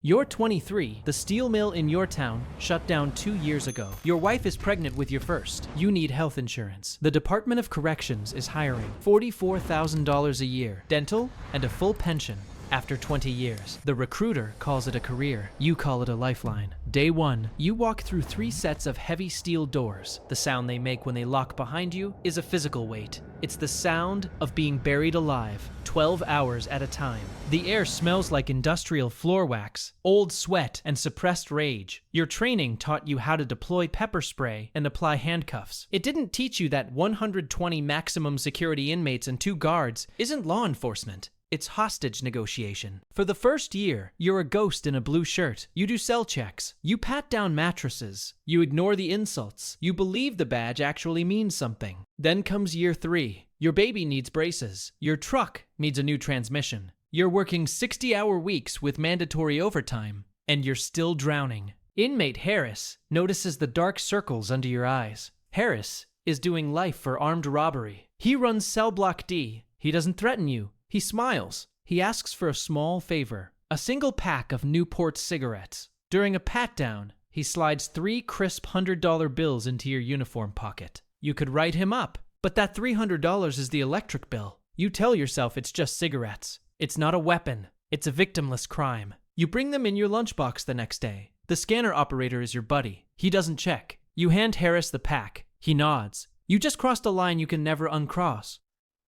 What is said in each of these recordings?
You're 23. The steel mill in your town shut down 2 years ago. Your wife is pregnant with your first. You need health insurance. The Department of Corrections is hiring $44,000 a year, dental, and a full pension. After 20 years, the recruiter calls it a career. You call it a lifeline. Day 1, you walk through 3 sets of heavy steel doors. The sound they make when they lock behind you is a physical weight. It's the sound of being buried alive, 12 hours at a time. The air smells like industrial floor wax, old sweat, and suppressed rage. Your training taught you how to deploy pepper spray and apply handcuffs. It didn't teach you that 120 maximum security inmates and 2 guards isn't law enforcement. It's hostage negotiation. For the first year, you're a ghost in a blue shirt. You do cell checks. You pat down mattresses. You ignore the insults. You believe the badge actually means something. Then comes year 3. Your baby needs braces. Your truck needs a new transmission. You're working 60-hour weeks with mandatory overtime, and you're still drowning. Inmate Harris notices the dark circles under your eyes. Harris is doing life for armed robbery. He runs cell block D. He doesn't threaten you. He smiles. He asks for a small favor, a single pack of Newport cigarettes. During a pat-down, he slides 3 crisp $100 bills into your uniform pocket. You could write him up, but that $300 is the electric bill. You tell yourself it's just cigarettes. It's not a weapon. It's a victimless crime. You bring them in your lunchbox the next day. The scanner operator is your buddy. He doesn't check. You hand Harris the pack. He nods. You just crossed a line you can never uncross.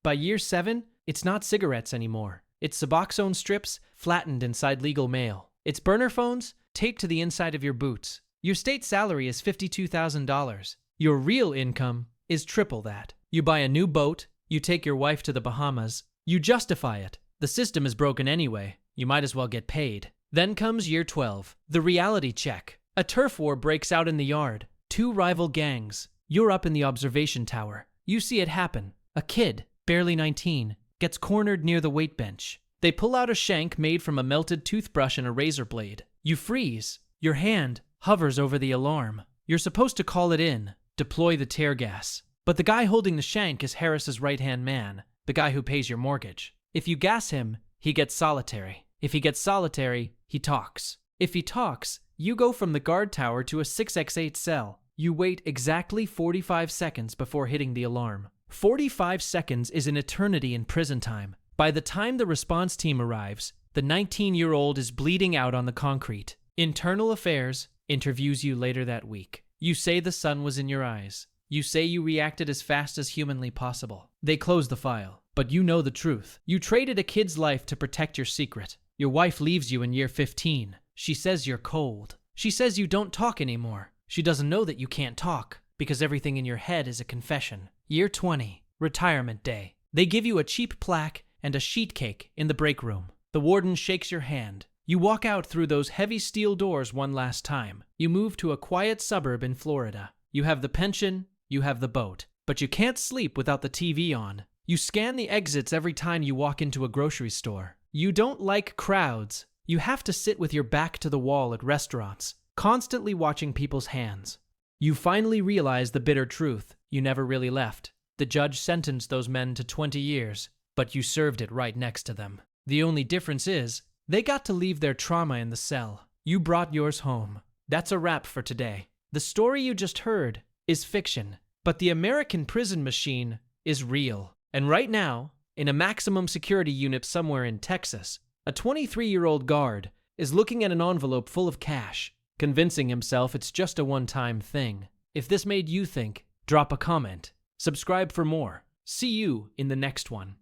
By year 7, it's not cigarettes anymore. It's Suboxone strips flattened inside legal mail. It's burner phones taped to the inside of your boots. Your state salary is $52,000. Your real income is triple that. You buy a new boat. You take your wife to the Bahamas. You justify it. The system is broken anyway. You might as well get paid. Then comes year 12, the reality check. A turf war breaks out in the yard. 2 rival gangs. You're up in the observation tower. You see it happen. A kid, barely 19, gets cornered near the weight bench. They pull out a shank made from a melted toothbrush and a razor blade. You freeze. Your hand hovers over the alarm. You're supposed to call it in, deploy the tear gas. But the guy holding the shank is Harris's right-hand man, the guy who pays your mortgage. If you gas him, he gets solitary. If he gets solitary, he talks. If he talks, you go from the guard tower to a 6x8 cell. You wait exactly 45 seconds before hitting the alarm. 45 seconds is an eternity in prison time. By the time the response team arrives, the 19-year-old is bleeding out on the concrete. Internal Affairs interviews you later that week. You say the sun was in your eyes. You say you reacted as fast as humanly possible. They close the file, but you know the truth. You traded a kid's life to protect your secret. Your wife leaves you in year 15. She says you're cold. She says you don't talk anymore. She doesn't know that you can't talk, because everything in your head is a confession. Year 20, retirement day. They give you a cheap plaque and a sheet cake in the break room. The warden shakes your hand. You walk out through those heavy steel doors one last time. You move to a quiet suburb in Florida. You have the pension, you have the boat, but you can't sleep without the TV on. You scan the exits every time you walk into a grocery store. You don't like crowds. You have to sit with your back to the wall at restaurants, constantly watching people's hands. You finally realize the bitter truth. You never really left. The judge sentenced those men to 20 years, but you served it right next to them. The only difference is, they got to leave their trauma in the cell. You brought yours home. That's a wrap for today. The story you just heard is fiction, but the American prison machine is real. And right now, in a maximum security unit somewhere in Texas, a 23-year-old guard is looking at an envelope full of cash, convincing himself it's just a one-time thing. If this made you think, drop a comment. Subscribe for more. See you in the next one.